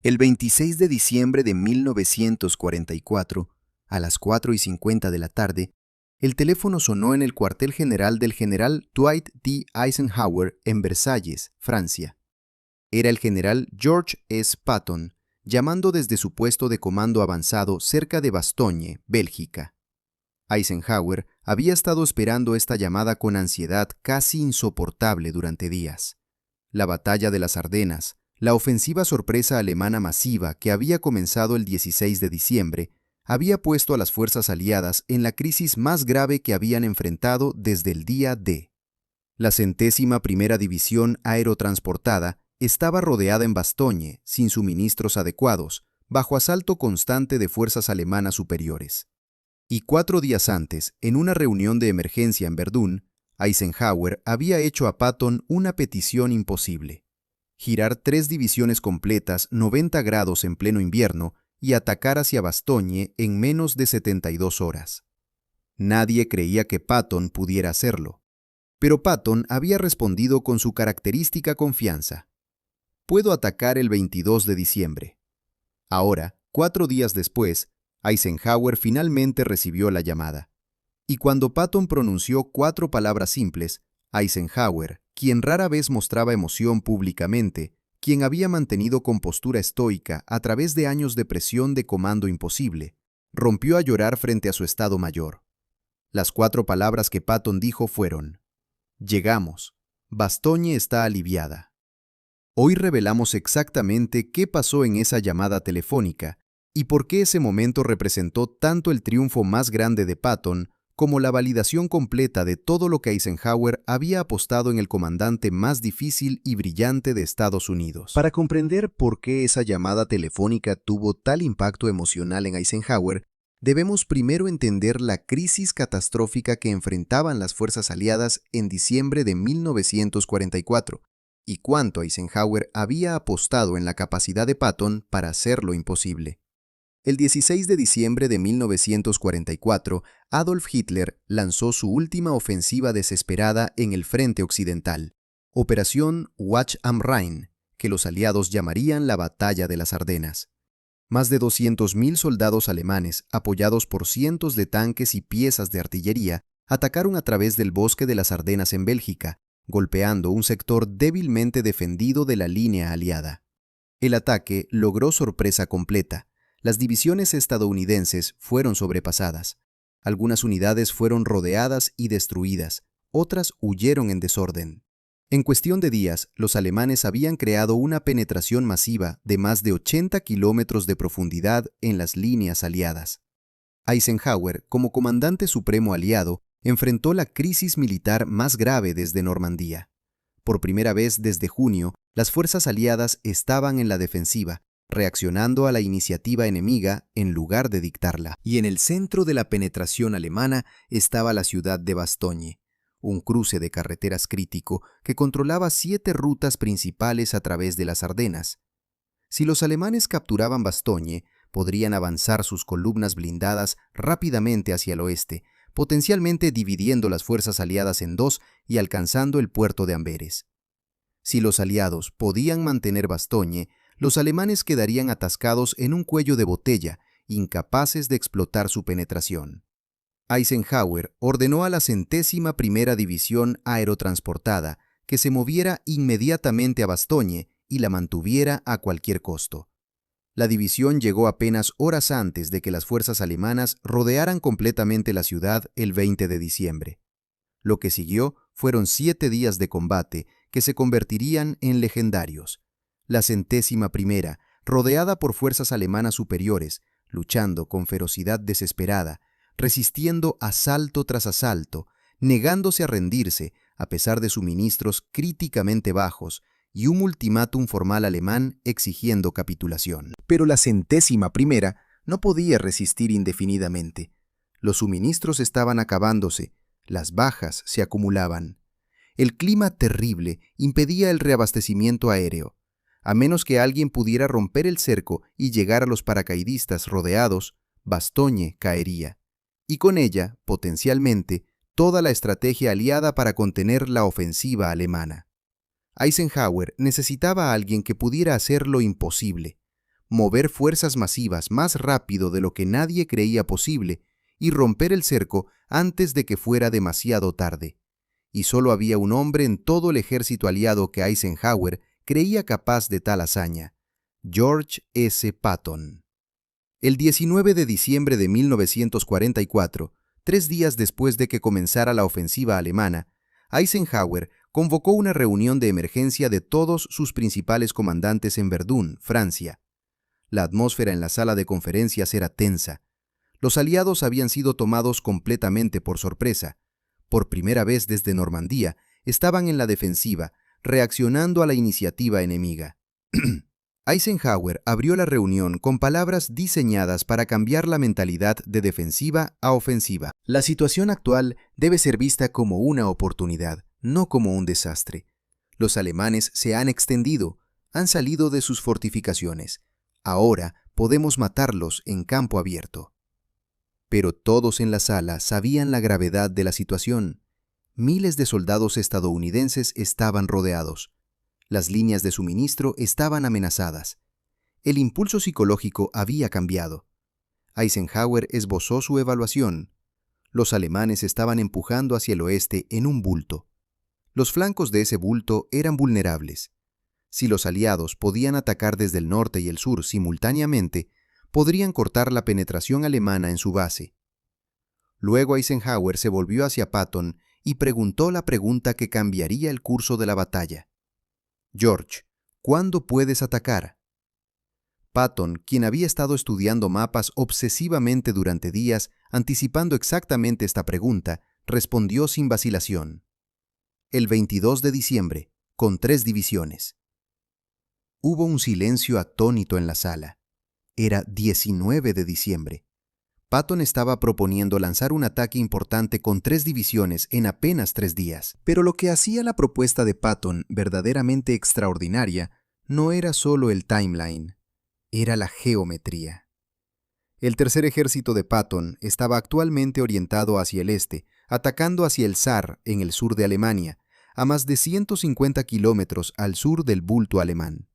El 26 de diciembre de 1944, a las 4:50 de la tarde, el teléfono sonó en el cuartel general del general Dwight D. Eisenhower en Versalles, Francia. Era el general George S. Patton, llamando desde su puesto de comando avanzado cerca de Bastogne, Bélgica. Eisenhower había estado esperando esta llamada con ansiedad casi insoportable durante días. La batalla de las Ardenas, la ofensiva sorpresa alemana masiva que había comenzado el 16 de diciembre, había puesto a las fuerzas aliadas en la crisis más grave que habían enfrentado desde el día D. La 101ª División Aerotransportada estaba rodeada en Bastogne, sin suministros adecuados, bajo asalto constante de fuerzas alemanas superiores. Y 4 días antes, en una reunión de emergencia en Verdún, Eisenhower había hecho a Patton una petición imposible: girar 3 divisiones completas 90 grados en pleno invierno y atacar hacia Bastogne en menos de 72 horas. Nadie creía que Patton pudiera hacerlo, pero Patton había respondido con su característica confianza: «Puedo atacar el 22 de diciembre». Ahora, 4 días después, Eisenhower finalmente recibió la llamada. Y cuando Patton pronunció 4 palabras simples, Eisenhower, quien rara vez mostraba emoción públicamente, quien había mantenido compostura estoica a través de años de presión de comando imposible, rompió a llorar frente a su Estado Mayor. Las 4 palabras que Patton dijo fueron: «Llegamos. Bastogne está aliviada». Hoy revelamos exactamente qué pasó en esa llamada telefónica y por qué ese momento representó tanto el triunfo más grande de Patton como la validación completa de todo lo que Eisenhower había apostado en el comandante más difícil y brillante de Estados Unidos. Para comprender por qué esa llamada telefónica tuvo tal impacto emocional en Eisenhower, debemos primero entender la crisis catastrófica que enfrentaban las fuerzas aliadas en diciembre de 1944 y cuánto Eisenhower había apostado en la capacidad de Patton para hacerlo imposible. El 16 de diciembre de 1944, Adolf Hitler lanzó su última ofensiva desesperada en el frente occidental, Operación Wacht am Rhein, que los aliados llamarían la Batalla de las Ardenas. Más de 200.000 soldados alemanes, apoyados por cientos de tanques y piezas de artillería, atacaron a través del bosque de las Ardenas en Bélgica, golpeando un sector débilmente defendido de la línea aliada. El ataque logró sorpresa completa. Las divisiones estadounidenses fueron sobrepasadas. Algunas unidades fueron rodeadas y destruidas, otras huyeron en desorden. En cuestión de días, los alemanes habían creado una penetración masiva de más de 80 kilómetros de profundidad en las líneas aliadas. Eisenhower, como comandante supremo aliado, enfrentó la crisis militar más grave desde Normandía. Por primera vez desde junio, las fuerzas aliadas estaban en la defensiva, reaccionando a la iniciativa enemiga en lugar de dictarla. Y en el centro de la penetración alemana estaba la ciudad de Bastogne, un cruce de carreteras crítico que controlaba 7 rutas principales a través de las Ardenas. Si los alemanes capturaban Bastogne, podrían avanzar sus columnas blindadas rápidamente hacia el oeste, potencialmente dividiendo las fuerzas aliadas en 2 y alcanzando el puerto de Amberes. Si los aliados podían mantener Bastogne, los alemanes quedarían atascados en un cuello de botella, incapaces de explotar su penetración. Eisenhower ordenó a la 101ª División Aerotransportada que se moviera inmediatamente a Bastogne y la mantuviera a cualquier costo. La división llegó apenas horas antes de que las fuerzas alemanas rodearan completamente la ciudad el 20 de diciembre. Lo que siguió fueron 7 días de combate que se convertirían en legendarios. La 101ª, rodeada por fuerzas alemanas superiores, luchando con ferocidad desesperada, resistiendo asalto tras asalto, negándose a rendirse a pesar de suministros críticamente bajos y un ultimátum formal alemán exigiendo capitulación. Pero la 101ª no podía resistir indefinidamente. Los suministros estaban acabándose, las bajas se acumulaban. El clima terrible impedía el reabastecimiento aéreo. A menos que alguien pudiera romper el cerco y llegar a los paracaidistas rodeados, Bastogne caería. Y con ella, potencialmente, toda la estrategia aliada para contener la ofensiva alemana. Eisenhower necesitaba a alguien que pudiera hacer lo imposible. mover fuerzas masivas más rápido de lo que nadie creía posible y romper el cerco antes de que fuera demasiado tarde. Y solo había un hombre en todo el ejército aliado que Eisenhower creía capaz de tal hazaña: George S. Patton. El 19 de diciembre de 1944, 3 días después de que comenzara la ofensiva alemana, Eisenhower convocó una reunión de emergencia de todos sus principales comandantes en Verdún, Francia. La atmósfera en la sala de conferencias era tensa. Los aliados habían sido tomados completamente por sorpresa. Por primera vez desde Normandía, estaban en la defensiva, reaccionando a la iniciativa enemiga. Eisenhower abrió la reunión con palabras diseñadas para cambiar la mentalidad de defensiva a ofensiva. La situación actual debe ser vista como una oportunidad, no como un desastre. Los alemanes se han extendido, han salido de sus fortificaciones. Ahora podemos matarlos en campo abierto. Pero todos en la sala sabían la gravedad de la situación. Miles de soldados estadounidenses estaban rodeados. Las líneas de suministro estaban amenazadas. El impulso psicológico había cambiado. Eisenhower esbozó su evaluación. Los alemanes estaban empujando hacia el oeste en un bulto. Los flancos de ese bulto eran vulnerables. Si los aliados podían atacar desde el norte y el sur simultáneamente, podrían cortar la penetración alemana en su base. Luego Eisenhower se volvió hacia Patton y preguntó la pregunta que cambiaría el curso de la batalla. George, ¿cuándo puedes atacar? Patton, quien había estado estudiando mapas obsesivamente durante días, anticipando exactamente esta pregunta, respondió sin vacilación. El 22 de diciembre, con 3 divisiones. Hubo un silencio atónito en la sala. Era 19 de diciembre. Patton estaba proponiendo lanzar un ataque importante con 3 divisiones en apenas 3 días. Pero lo que hacía la propuesta de Patton verdaderamente extraordinaria no era solo el timeline, era la geometría. El tercer ejército de Patton estaba actualmente orientado hacia el este, atacando hacia el Saar en el sur de Alemania, a más de 150 kilómetros al sur del bulto alemán.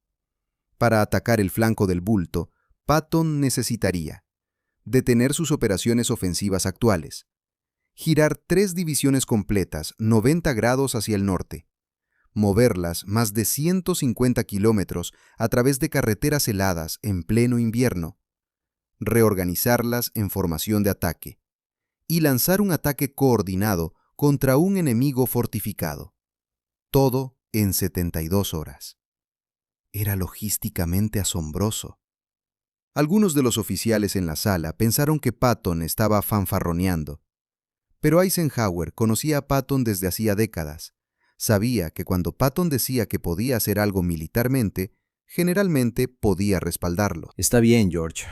Para atacar el flanco del bulto, Patton necesitaría detener sus operaciones ofensivas actuales, girar 3 divisiones completas 90 grados hacia el norte, moverlas más de 150 kilómetros a través de carreteras heladas en pleno invierno, reorganizarlas en formación de ataque y lanzar un ataque coordinado contra un enemigo fortificado. Todo en 72 horas. Era logísticamente asombroso. Algunos de los oficiales en la sala pensaron que Patton estaba fanfarroneando. Pero Eisenhower conocía a Patton desde hacía décadas. Sabía que cuando Patton decía que podía hacer algo militarmente, generalmente podía respaldarlo. Está bien, George,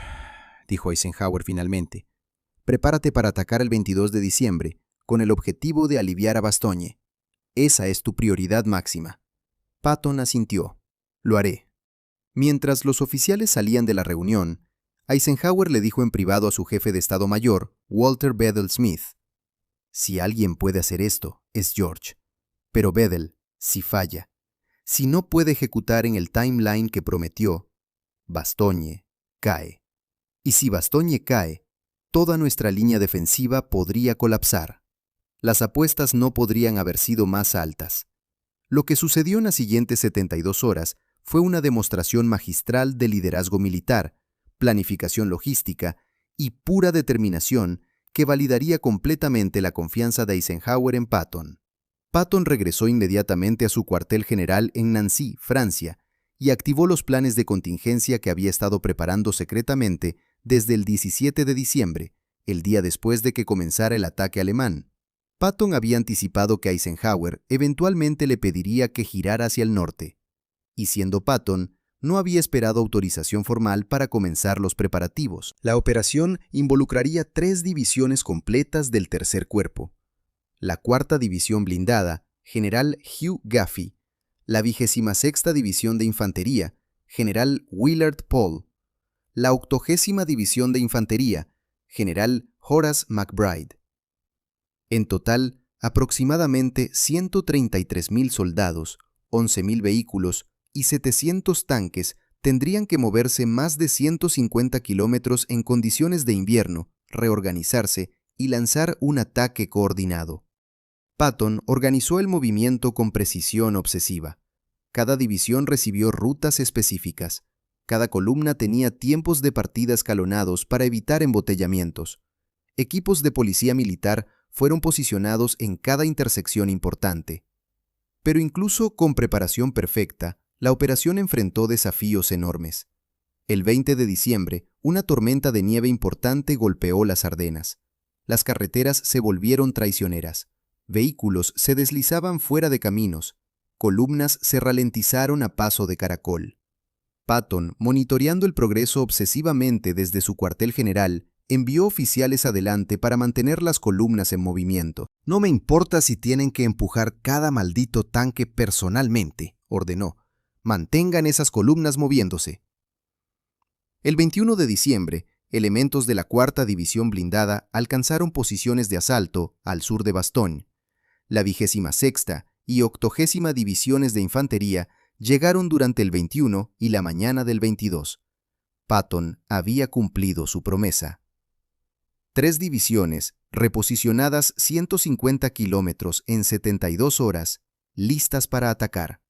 dijo Eisenhower finalmente. Prepárate para atacar el 22 de diciembre, con el objetivo de aliviar a Bastogne. Esa es tu prioridad máxima. Patton asintió. Lo haré. Mientras los oficiales salían de la reunión, Eisenhower le dijo en privado a su jefe de Estado Mayor, Walter Bedell Smith: si alguien puede hacer esto, es George. Pero Bedell, si falla, si no puede ejecutar en el timeline que prometió, Bastogne cae. Y si Bastogne cae, toda nuestra línea defensiva podría colapsar. Las apuestas no podrían haber sido más altas. Lo que sucedió en las siguientes 72 horas fue una demostración magistral de liderazgo militar, planificación logística y pura determinación que validaría completamente la confianza de Eisenhower en Patton. Patton regresó inmediatamente a su cuartel general en Nancy, Francia, y activó los planes de contingencia que había estado preparando secretamente desde el 17 de diciembre, el día después de que comenzara el ataque alemán. Patton había anticipado que Eisenhower eventualmente le pediría que girara hacia el norte. Y siendo Patton, no había esperado autorización formal para comenzar los preparativos. La operación involucraría 3 divisiones completas del tercer cuerpo. La 4ª División Blindada, General Hugh Gaffey, la 26ª División de Infantería, General Willard Paul, la 80ª División de Infantería, General Horace McBride. En total, aproximadamente 133,000 soldados, 11,000 vehículos y 700 tanques tendrían que moverse más de 150 kilómetros en condiciones de invierno, reorganizarse y lanzar un ataque coordinado. Patton organizó el movimiento con precisión obsesiva. Cada división recibió rutas específicas. Cada columna tenía tiempos de partida escalonados para evitar embotellamientos. Equipos de policía militar fueron posicionados en cada intersección importante. Pero incluso con preparación perfecta, la operación enfrentó desafíos enormes. El 20 de diciembre, una tormenta de nieve importante golpeó las Ardenas. Las carreteras se volvieron traicioneras. Vehículos se deslizaban fuera de caminos. Columnas se ralentizaron a paso de caracol. Patton, monitoreando el progreso obsesivamente desde su cuartel general, envió oficiales adelante para mantener las columnas en movimiento. «No me importa si tienen que empujar cada maldito tanque personalmente», ordenó. «Mantengan esas columnas moviéndose». El 21 de diciembre, elementos de la 4ª División Blindada alcanzaron posiciones de asalto al sur de Bastogne. La 26ª y 80ª Divisiones de Infantería llegaron durante el 21 y la mañana del 22. Patton había cumplido su promesa. 3 divisiones, reposicionadas 150 kilómetros en 72 horas, listas para atacar.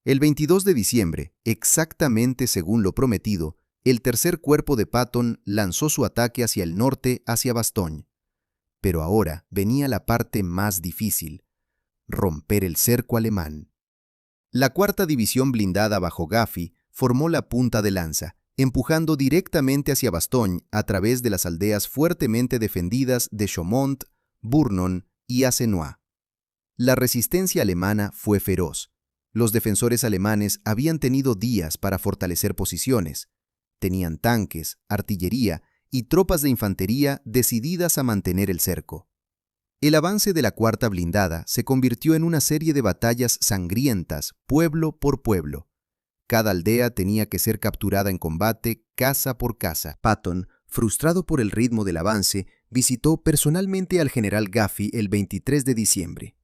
El 22 de diciembre, exactamente según lo prometido, el tercer cuerpo de Patton lanzó su ataque hacia el norte, hacia Bastogne. Pero ahora venía la parte más difícil: romper el cerco alemán. La 4ª División Blindada bajo Gaffy formó la punta de lanza, empujando directamente hacia Bastogne a través de las aldeas fuertemente defendidas de Chaumont, Bournon y Assenois. La resistencia alemana fue feroz. Los defensores alemanes habían tenido días para fortalecer posiciones. Tenían tanques, artillería y tropas de infantería decididas a mantener el cerco. El avance de la 4ª Blindada se convirtió en una serie de batallas sangrientas, pueblo por pueblo. Cada aldea tenía que ser capturada en combate, casa por casa. Patton, frustrado por el ritmo del avance, visitó personalmente al general Gaffy el 23 de diciembre.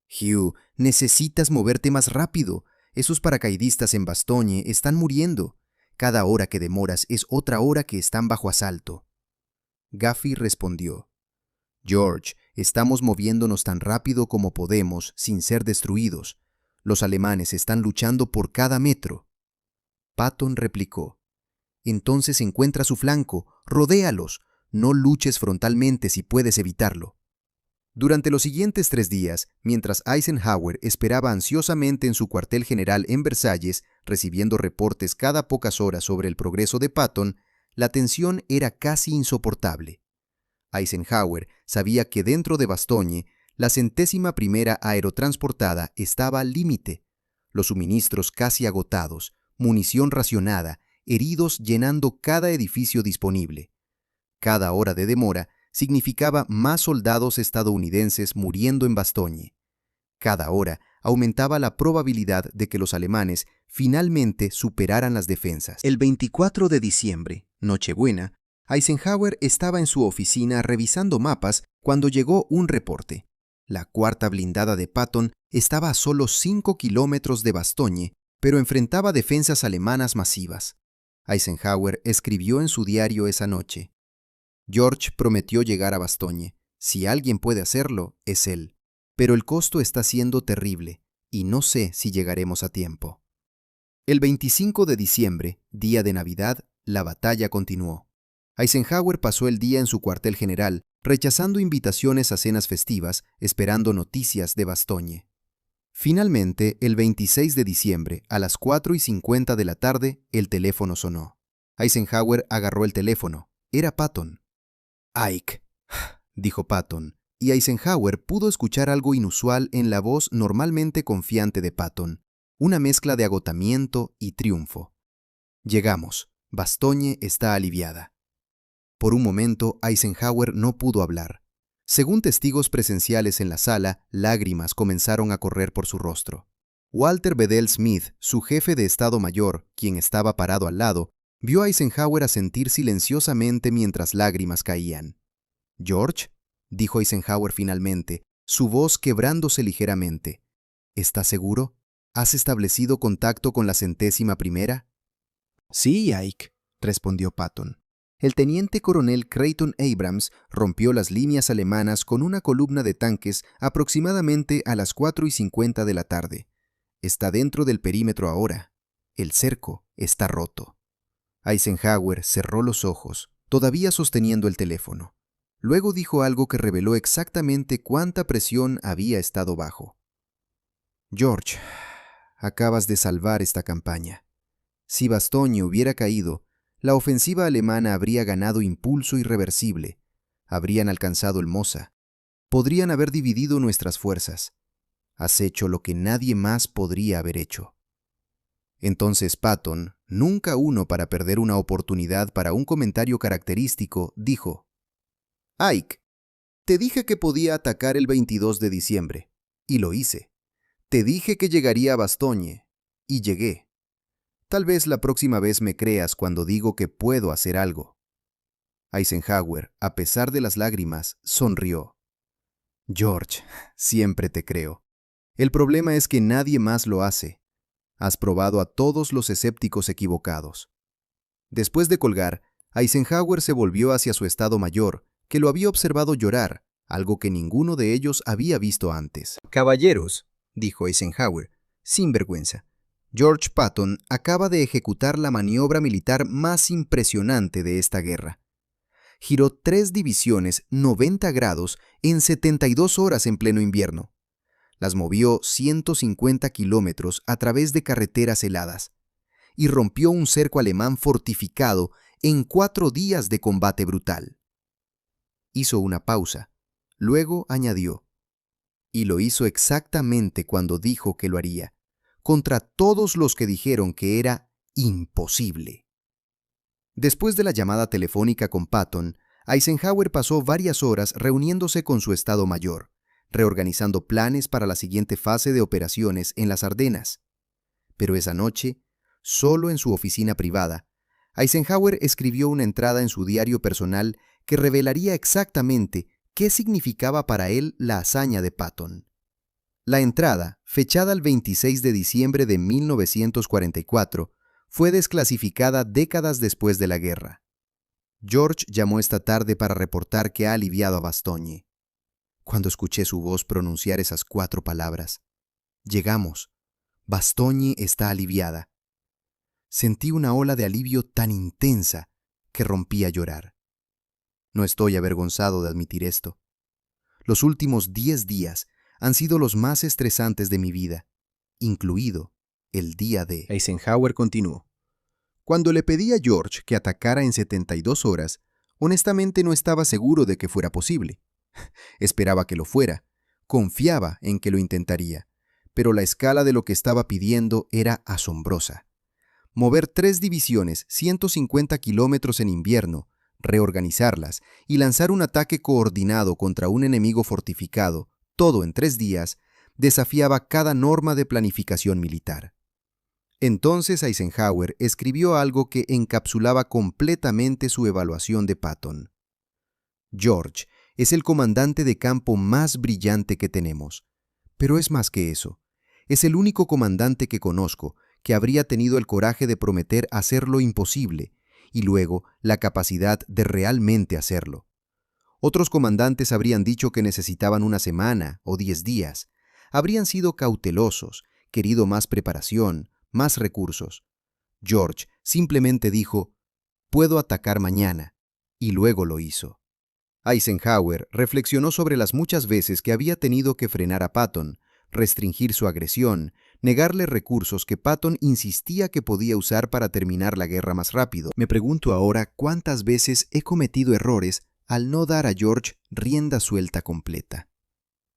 «Hugh, necesitas moverte más rápido. Esos paracaidistas en Bastogne están muriendo. Cada hora que demoras es otra hora que están bajo asalto». Gaffy respondió: «George, estamos moviéndonos tan rápido como podemos sin ser destruidos. Los alemanes están luchando por cada metro». Patton replicó: «Entonces encuentra su flanco, rodéalos, no luches frontalmente si puedes evitarlo». Durante los siguientes 3 días, mientras Eisenhower esperaba ansiosamente en su cuartel general en Versalles, recibiendo reportes cada pocas horas sobre el progreso de Patton, la tensión era casi insoportable. Eisenhower sabía que dentro de Bastogne, la 101ª aerotransportada estaba al límite, los suministros casi agotados, munición racionada, heridos llenando cada edificio disponible. Cada hora de demora significaba más soldados estadounidenses muriendo en Bastogne. Cada hora aumentaba la probabilidad de que los alemanes finalmente superaran las defensas. El 24 de diciembre, Nochebuena, Eisenhower estaba en su oficina revisando mapas cuando llegó un reporte. La 4ª Blindada de Patton estaba a solo 5 kilómetros de Bastogne, pero enfrentaba defensas alemanas masivas. Eisenhower escribió en su diario esa noche: «George prometió llegar a Bastogne. Si alguien puede hacerlo, es él. Pero el costo está siendo terrible, y no sé si llegaremos a tiempo». El 25 de diciembre, día de Navidad, la batalla continuó. Eisenhower pasó el día en su cuartel general, rechazando invitaciones a cenas festivas, esperando noticias de Bastogne. Finalmente, el 26 de diciembre, a las 4:50 de la tarde, el teléfono sonó. Eisenhower agarró el teléfono. Era Patton. «Ike», dijo Patton, y Eisenhower pudo escuchar algo inusual en la voz normalmente confiante de Patton, una mezcla de agotamiento y triunfo. «Llegamos. Bastogne está aliviada». Por un momento, Eisenhower no pudo hablar. Según testigos presenciales en la sala, lágrimas comenzaron a correr por su rostro. Walter Bedell Smith, su jefe de Estado Mayor, quien estaba parado al lado, vio a Eisenhower asentir silenciosamente mientras lágrimas caían. «George», dijo Eisenhower finalmente, su voz quebrándose ligeramente, «¿estás seguro? ¿Has establecido contacto con la 101ª? Sí, Ike, respondió Patton. El teniente coronel Creighton Abrams rompió las líneas alemanas con una columna de tanques aproximadamente a las 4:50 de la tarde. Está dentro del perímetro ahora. El cerco está roto. Eisenhower cerró los ojos, todavía sosteniendo el teléfono. Luego dijo algo que reveló exactamente cuánta presión había estado bajo. George, acabas de salvar esta campaña. Si Bastogne hubiera caído, la ofensiva alemana habría ganado impulso irreversible. Habrían alcanzado el Mosa. Podrían haber dividido nuestras fuerzas. Has hecho lo que nadie más podría haber hecho. Entonces Patton, nunca uno para perder una oportunidad para un comentario característico, dijo: Ike, te dije que podía atacar el 22 de diciembre, y lo hice. Te dije que llegaría a Bastogne, y llegué. Tal vez la próxima vez me creas cuando digo que puedo hacer algo. Eisenhower, a pesar de las lágrimas, sonrió. George, siempre te creo. El problema es que nadie más lo hace. Has probado a todos los escépticos equivocados. Después de colgar, Eisenhower se volvió hacia su estado mayor, que lo había observado llorar, algo que ninguno de ellos había visto antes. Caballeros, dijo Eisenhower, sin vergüenza, George Patton acaba de ejecutar la maniobra militar más impresionante de esta guerra. Giró 3 divisiones 90 grados en 72 horas en pleno invierno. Las movió 150 kilómetros a través de carreteras heladas y rompió un cerco alemán fortificado en 4 días de combate brutal. Hizo una pausa, luego añadió, y lo hizo exactamente cuando dijo que lo haría, contra todos los que dijeron que era imposible. Después de la llamada telefónica con Patton, Eisenhower pasó varias horas reuniéndose con su Estado Mayor, reorganizando planes para la siguiente fase de operaciones en las Ardenas. Pero esa noche, solo en su oficina privada, Eisenhower escribió una entrada en su diario personal que revelaría exactamente qué significaba para él la hazaña de Patton. La entrada, fechada el 26 de diciembre de 1944, fue desclasificada décadas después de la guerra. George llamó esta tarde para reportar que ha aliviado a Bastogne. Cuando escuché su voz pronunciar esas 4 palabras, llegamos, Bastogne está aliviada. Sentí una ola de alivio tan intensa que rompí a llorar. No estoy avergonzado de admitir esto. Los últimos 10 días han sido los más estresantes de mi vida, incluido el día de... Eisenhower continuó. Cuando le pedí a George que atacara en 72 horas, honestamente no estaba seguro de que fuera posible. Esperaba que lo fuera, confiaba en que lo intentaría, pero la escala de lo que estaba pidiendo era asombrosa. Mover 3 divisiones, 150 kilómetros en invierno, reorganizarlas y lanzar un ataque coordinado contra un enemigo fortificado, todo en 3 días, desafiaba cada norma de planificación militar. Entonces Eisenhower escribió algo que encapsulaba completamente su evaluación de Patton. George es el comandante de campo más brillante que tenemos, pero es más que eso. Es el único comandante que conozco que habría tenido el coraje de prometer hacer lo imposible y luego la capacidad de realmente hacerlo. Otros comandantes habrían dicho que necesitaban una semana o 10 días. Habrían sido cautelosos, querido más preparación, más recursos. George simplemente dijo, puedo atacar mañana, y luego lo hizo. Eisenhower reflexionó sobre las muchas veces que había tenido que frenar a Patton, restringir su agresión, negarle recursos que Patton insistía que podía usar para terminar la guerra más rápido. Me pregunto ahora cuántas veces he cometido errores al no dar a George rienda suelta completa.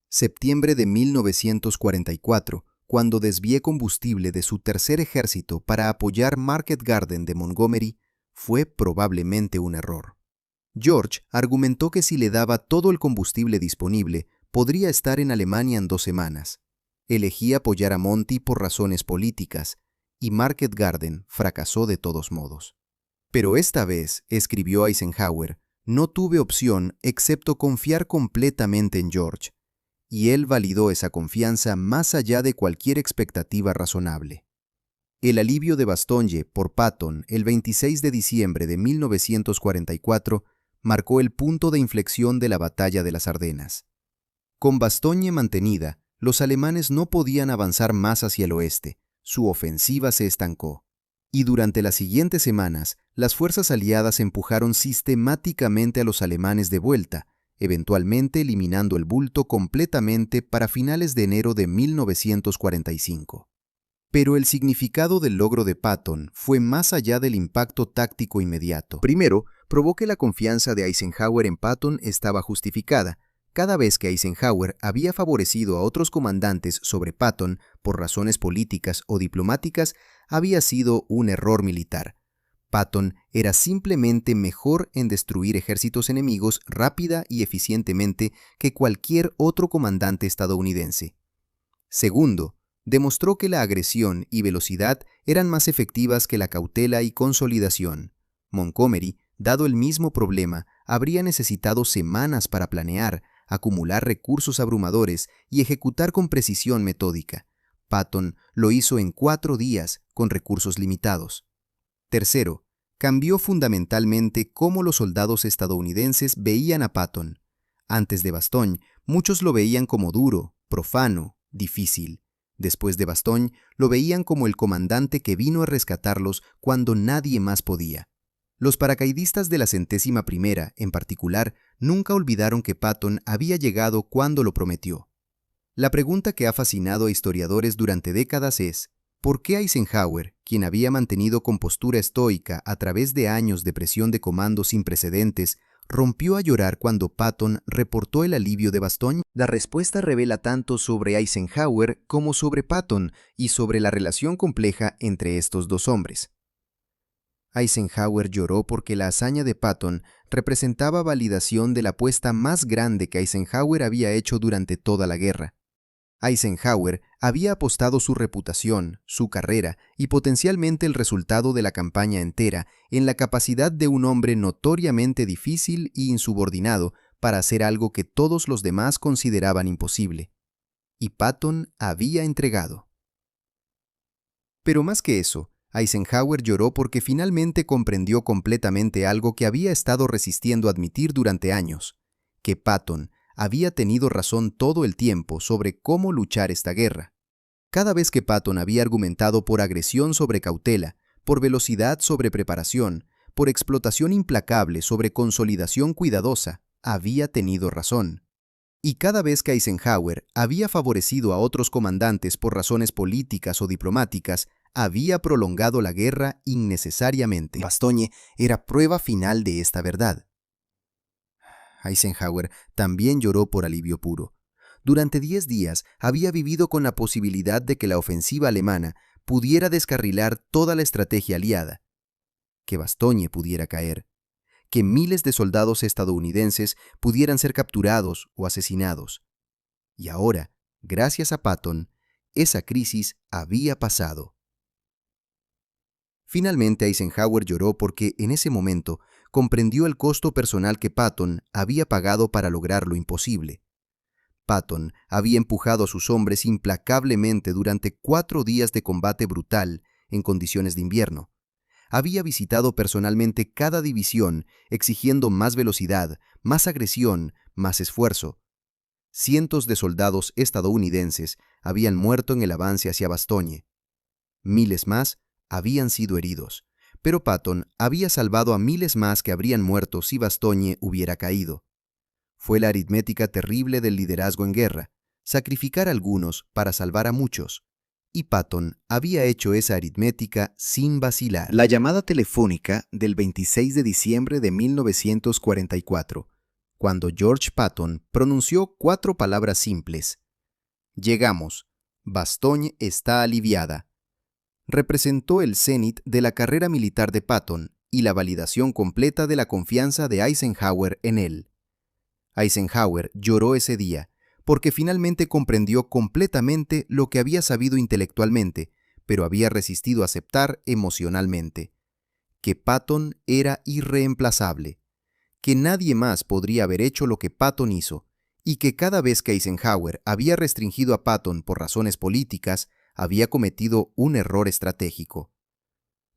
Septiembre de 1944, cuando desvié combustible de su tercer ejército para apoyar Market Garden de Montgomery, fue probablemente un error. George argumentó que si le daba todo el combustible disponible, podría estar en Alemania en 2 semanas. Elegí apoyar a Monty por razones políticas, y Market Garden fracasó de todos modos. Pero esta vez, escribió Eisenhower, no tuve opción excepto confiar completamente en George, y él validó esa confianza más allá de cualquier expectativa razonable. El alivio de Bastogne por Patton el 26 de diciembre de 1944 marcó el punto de inflexión de la Batalla de las Ardenas. Con Bastogne mantenida, los alemanes no podían avanzar más hacia el oeste, su ofensiva se estancó. Y durante las siguientes semanas, las fuerzas aliadas empujaron sistemáticamente a los alemanes de vuelta, eventualmente eliminando el bulto completamente para finales de enero de 1945. Pero el significado del logro de Patton fue más allá del impacto táctico inmediato. Primero, probó que la confianza de Eisenhower en Patton estaba justificada. Cada vez que Eisenhower había favorecido a otros comandantes sobre Patton por razones políticas o diplomáticas, había sido un error militar. Patton era simplemente mejor en destruir ejércitos enemigos rápida y eficientemente que cualquier otro comandante estadounidense. Segundo, demostró que la agresión y velocidad eran más efectivas que la cautela y consolidación. Montgomery, dado el mismo problema, habría necesitado semanas para planear, acumular recursos abrumadores y ejecutar con precisión metódica. Patton lo hizo en 4 días, con recursos limitados. Tercero, cambió fundamentalmente cómo los soldados estadounidenses veían a Patton. Antes de Bastogne, muchos lo veían como duro, profano, difícil. Después de Bastogne, lo veían como el comandante que vino a rescatarlos cuando nadie más podía. Los paracaidistas de la 101ª, en particular, nunca olvidaron que Patton había llegado cuando lo prometió. La pregunta que ha fascinado a historiadores durante décadas es, ¿por qué Eisenhower, quien había mantenido compostura estoica a través de años de presión de comando sin precedentes, rompió a llorar cuando Patton reportó el alivio de Bastogne? La respuesta revela tanto sobre Eisenhower como sobre Patton y sobre la relación compleja entre estos dos hombres. Eisenhower lloró porque la hazaña de Patton representaba validación de la apuesta más grande que Eisenhower había hecho durante toda la guerra. Eisenhower había apostado su reputación, su carrera y potencialmente el resultado de la campaña entera en la capacidad de un hombre notoriamente difícil e insubordinado para hacer algo que todos los demás consideraban imposible. Y Patton había entregado. Pero más que eso, Eisenhower lloró porque finalmente comprendió completamente algo que había estado resistiendo admitir durante años, que Patton había tenido razón todo el tiempo sobre cómo luchar esta guerra. Cada vez que Patton había argumentado por agresión sobre cautela, por velocidad sobre preparación, por explotación implacable sobre consolidación cuidadosa, había tenido razón. Y cada vez que Eisenhower había favorecido a otros comandantes por razones políticas o diplomáticas, había prolongado la guerra innecesariamente. Bastogne era prueba final de esta verdad. Eisenhower también lloró por alivio puro. Durante 10 días había vivido con la posibilidad de que la ofensiva alemana pudiera descarrilar toda la estrategia aliada, que Bastogne pudiera caer, que miles de soldados estadounidenses pudieran ser capturados o asesinados. Y ahora, gracias a Patton, esa crisis había pasado. Finalmente Eisenhower lloró porque en ese momento comprendió el costo personal que Patton había pagado para lograr lo imposible. Patton había empujado a sus hombres implacablemente durante 4 días de combate brutal en condiciones de invierno. Había visitado personalmente cada división, exigiendo más velocidad, más agresión, más esfuerzo. Cientos de soldados estadounidenses habían muerto en el avance hacia Bastogne. Miles más habían sido heridos, pero Patton había salvado a miles más que habrían muerto si Bastogne hubiera caído. Fue la aritmética terrible del liderazgo en guerra, sacrificar a algunos para salvar a muchos. Y Patton había hecho esa aritmética sin vacilar. La llamada telefónica del 26 de diciembre de 1944, cuando George Patton pronunció 4 palabras simples. Llegamos. Bastogne está aliviada. Representó el cenit de la carrera militar de Patton y la validación completa de la confianza de Eisenhower en él. Eisenhower lloró ese día, porque finalmente comprendió completamente lo que había sabido intelectualmente, pero había resistido a aceptar emocionalmente. Que Patton era irreemplazable, que nadie más podría haber hecho lo que Patton hizo, y que cada vez que Eisenhower había restringido a Patton por razones políticas, había cometido un error estratégico.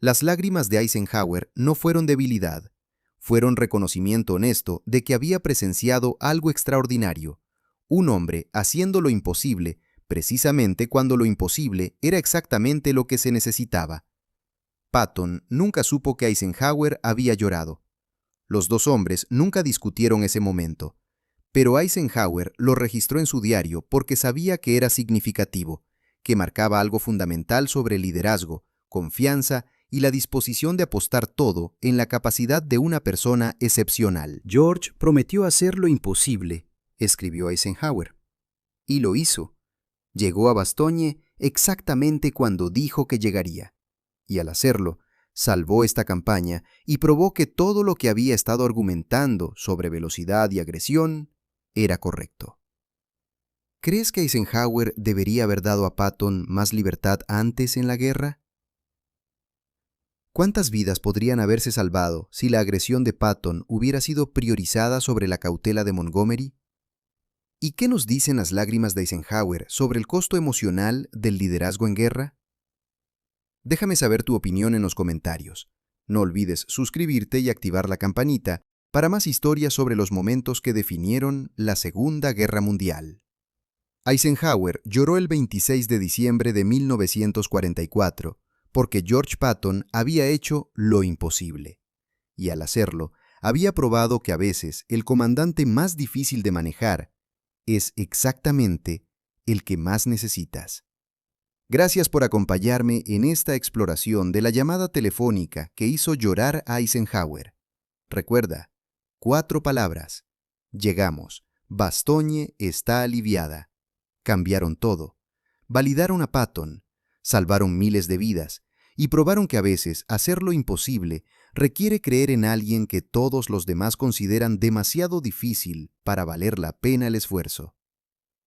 Las lágrimas de Eisenhower no fueron debilidad, fueron reconocimiento honesto de que había presenciado algo extraordinario, un hombre haciendo lo imposible precisamente cuando lo imposible era exactamente lo que se necesitaba. Patton nunca supo que Eisenhower había llorado. Los dos hombres nunca discutieron ese momento, pero Eisenhower lo registró en su diario porque sabía que era significativo, que marcaba algo fundamental sobre liderazgo, confianza y la disposición de apostar todo en la capacidad de una persona excepcional. George prometió hacer lo imposible, escribió Eisenhower. Y lo hizo. Llegó a Bastogne exactamente cuando dijo que llegaría. Y al hacerlo, salvó esta campaña y probó que todo lo que había estado argumentando sobre velocidad y agresión era correcto. ¿Crees que Eisenhower debería haber dado a Patton más libertad antes en la guerra? ¿Cuántas vidas podrían haberse salvado si la agresión de Patton hubiera sido priorizada sobre la cautela de Montgomery? ¿Y qué nos dicen las lágrimas de Eisenhower sobre el costo emocional del liderazgo en guerra? Déjame saber tu opinión en los comentarios. No olvides suscribirte y activar la campanita para más historias sobre los momentos que definieron la Segunda Guerra Mundial. Eisenhower lloró el 26 de diciembre de 1944 porque George Patton había hecho lo imposible. Y al hacerlo, había probado que a veces el comandante más difícil de manejar es exactamente el que más necesitas. Gracias por acompañarme en esta exploración de la llamada telefónica que hizo llorar a Eisenhower. Recuerda, 4 palabras. Llegamos. Bastogne está aliviada. Cambiaron todo. Validaron a Patton. Salvaron miles de vidas. Y probaron que a veces hacer lo imposible requiere creer en alguien que todos los demás consideran demasiado difícil para valer la pena el esfuerzo.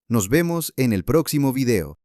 Nos vemos en el próximo video.